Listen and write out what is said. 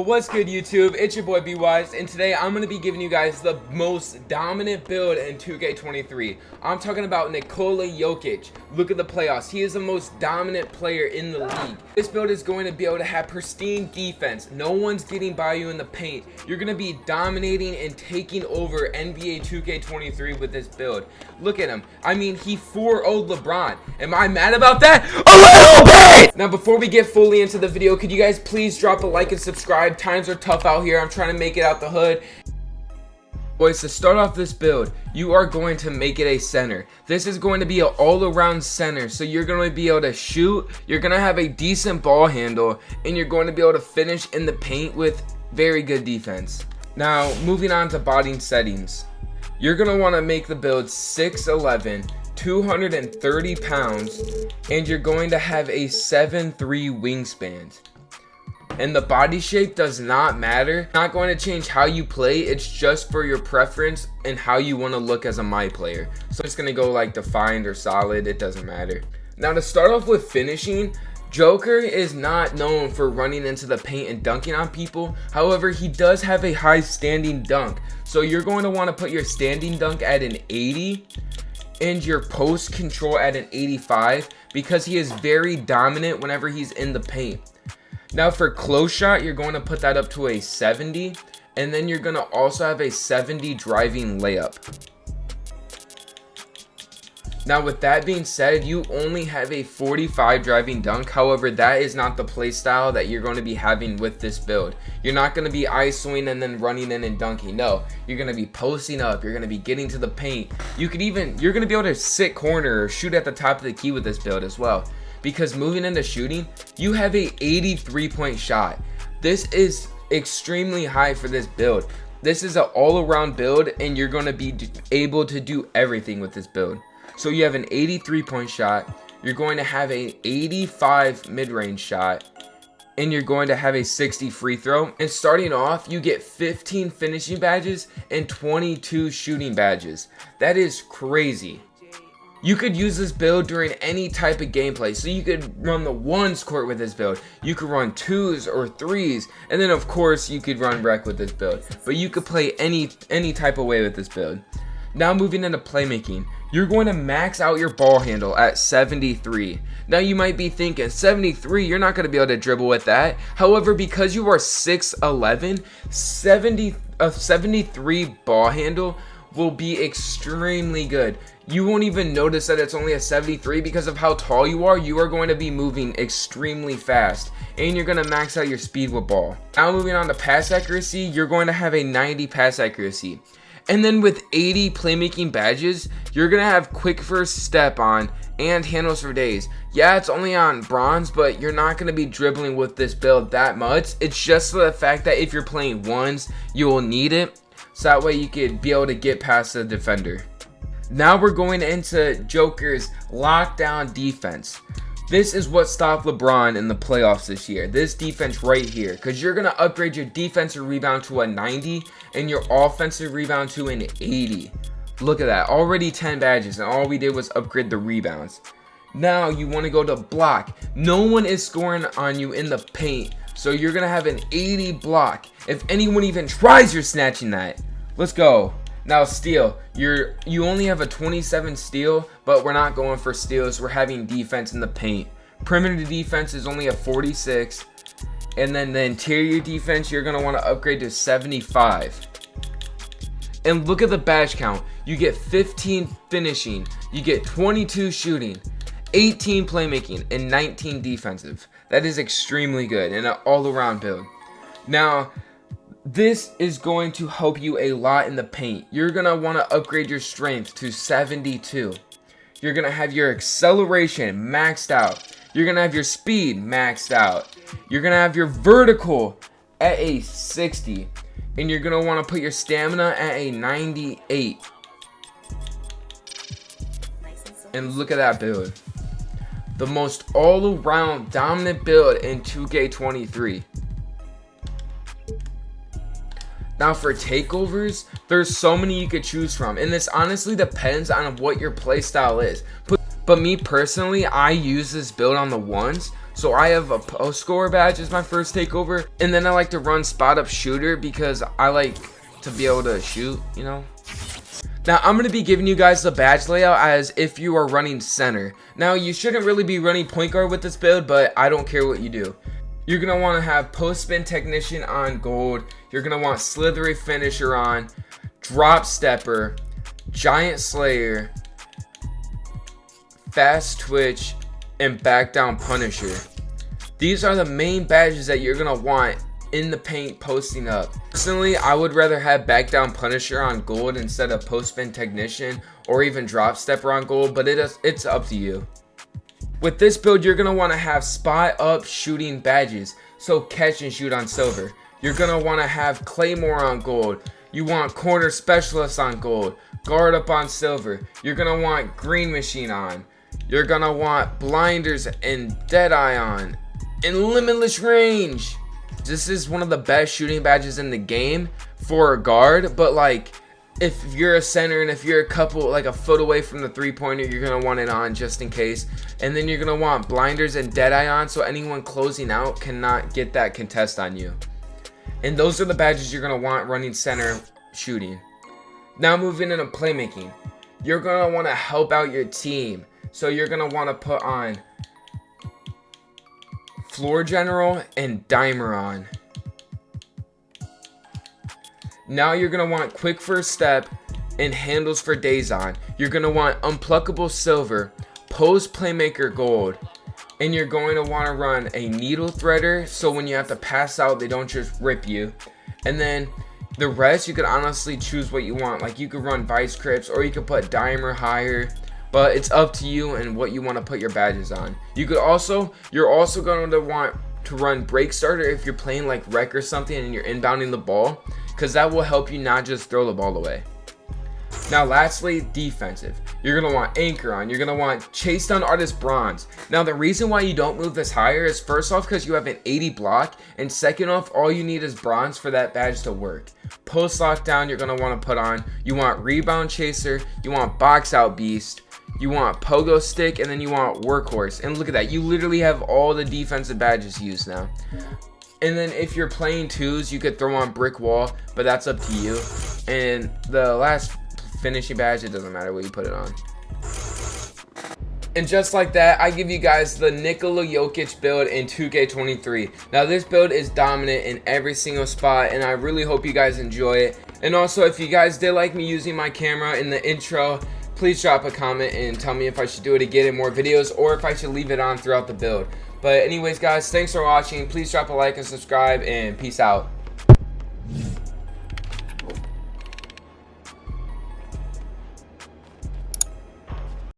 Well, what's good, YouTube? It's your boy B-Wise, and today I'm going to be giving you guys the most dominant build in 2K23. I'm talking about Nikola Jokic. Look at the playoffs. He is the most dominant player in the league. This build is going to be able to have pristine defense. No one's getting by you in the paint. You're going to be dominating and taking over NBA 2K23 with this build. Look at him. I mean, he 4-0'd LeBron. Am I mad about that? A little bit! Now, before we get fully into the video, could you guys please drop a like and subscribe? Times are tough out here. I'm trying to make it out the hood. Boys, to start off this build, you are going to make it a center. This is going to be an all-around center, so you're going to be able to shoot, you're going to have a decent ball handle, and you're going to be able to finish in the paint with very good defense. Now, moving on to body settings. You're going to want to make the build 6'11", 230 pounds, and you're going to have a 7'3" wingspan. And the body shape does not matter. It's not going to change how you play. It's just for your preference and how you want to look as a my player. So it's going to go like defined or solid. It doesn't matter. Now, to start off with finishing, Joker is not known for running into the paint and dunking on people. However, he does have a high standing dunk. So you're going to want to put your standing dunk at an 80 and your post control at an 85 because he is very dominant whenever he's in the paint. Now for close shot, you're going to put that up to a 70, and then you're going to also have a 70 driving layup. Now with that being said, you only have a 45 driving dunk. However, that is not the play style that you're going to be having with this build. You're not going to be isoing and then running in and dunking. No, you're going to be posting up. You're going to be getting to the paint. You're going to be able to sit corner or shoot at the top of the key with this build as well. Because moving into shooting, you have a 83-point shot. This is extremely high for this build. This is an all-around build, and you're going to be able to do everything with this build. So you have an 83-point shot, you're going to have an 85 mid-range shot, and you're going to have a 60 free throw. And starting off, you get 15 finishing badges and 22 shooting badges. That is crazy. You could use this build during any type of gameplay. So you could run the ones court with this build. You could run twos or threes. And then of course you could run rec with this build. But you could play any type of way with this build. Now moving into playmaking. You're going to max out your ball handle at 73. Now you might be thinking, 73, you're not going to be able to dribble with that. However, because you are 6'11", 73 ball handle will be extremely good. You won't even notice that it's only a 73 because of how tall you are. You are going to be moving extremely fast, and you're going to max out your speed with ball. Now moving on to pass accuracy, you're going to have a 90 pass accuracy. And then with 80 playmaking badges, you're going to have quick first step on and handles for days. Yeah, it's only on bronze, but you're not going to be dribbling with this build that much. It's just the fact that if you're playing ones, you will need it. So that way you could be able to get past the defender. Now we're going into Joker's lockdown defense. This is what stopped LeBron in the playoffs this year. This defense right here. Because you're going to upgrade your defensive rebound to a 90 and your offensive rebound to an 80. Look at that. Already 10 badges, and all we did was upgrade the rebounds. Now you want to go to block. No one is scoring on you in the paint. So you're going to have an 80 block. If anyone even tries, you're snatching that. Let's go. Now steal. You only have a 27 steal, but we're not going for steals. We're having defense in the paint. Perimeter defense is only a 46. And then the interior defense, you're going to want to upgrade to 75. And look at the badge count. You get 15 finishing. You get 22 shooting. 18 playmaking and 19 defensive. That is extremely good and an all-around build. Now, this is going to help you a lot in the paint. You're going to want to upgrade your strength to 72. You're going to have your acceleration maxed out. You're going to have your speed maxed out. You're going to have your vertical at a 60. And you're going to want to put your stamina at a 98. And look at that build. The most all-around dominant build in 2K23. Now for takeovers, there's so many you could choose from, and this honestly depends on what your playstyle is. But me personally, I use this build on the ones, So I have a post scorer badge as my first takeover, and then I like to run spot up shooter because I like to be able to shoot, you know. Now I'm going to be giving you guys the badge layout as if you are running center. Now you shouldn't really be running point guard with this build, but I don't care what you do. You're going to want to have post spin technician on gold. You're going to want slithery finisher on, drop stepper, giant slayer, fast twitch, and back down punisher. These are the main badges that you're going to want in the paint posting up. Personally, I would rather have back down punisher on gold instead of post spin technician or even drop stepper on gold, but it's up to you. With this build, you're gonna want to have spot up shooting badges, so catch and shoot on silver. You're gonna want to have claymore on gold. You want corner specialist on gold, guard up on silver. You're gonna want green machine on. You're gonna want blinders and deadeye on, and limitless range. This is one of the best shooting badges in the game for a guard, but like if you're a center and if you're a foot away from the 3-pointer, you're gonna want it on just in case. And then you're gonna want blinders and deadeye on, so anyone closing out cannot get that contest on you. And those are the badges you're gonna want running center shooting. Now moving into playmaking, you're gonna want to help out your team, so you're gonna want to put on floor general and dimer on. Now you're going to want quick first step and handles for days on. You're going to want unpluckable silver, post playmaker gold, and you're going to want to run a needle threader so when you have to pass out they don't just rip you. And then the rest you could honestly choose what you want. Like you could run vice grips or you could put dimer higher. But it's up to you and what you want to put your badges on. You're also going to want to run break starter if you're playing like rec or something and you're inbounding the ball, because that will help you not just throw the ball away. Now lastly, defensive. You're going to want anchor on. You're going to want chase down artist bronze. Now the reason why you don't move this higher is first off because you have an 80 block, and second off all you need is bronze for that badge to work. Post lockdown you're going to want to put on. You want rebound chaser. You want box out beast. You want pogo stick, and then you want workhorse. And look at that, you literally have all the defensive badges used now. And then if you're playing twos, you could throw on brick wall, but that's up to you. And the last finishing badge, it doesn't matter what you put it on. And just like that, I give you guys the Nikola Jokic build in 2K23. Now this build is dominant in every single spot, and I really hope you guys enjoy it. And also, if you guys did like me using my camera in the intro, please drop a comment and tell me if I should do it again in more videos or if I should leave it on throughout the build. But anyways guys, thanks for watching. Please drop a like and subscribe, and peace out.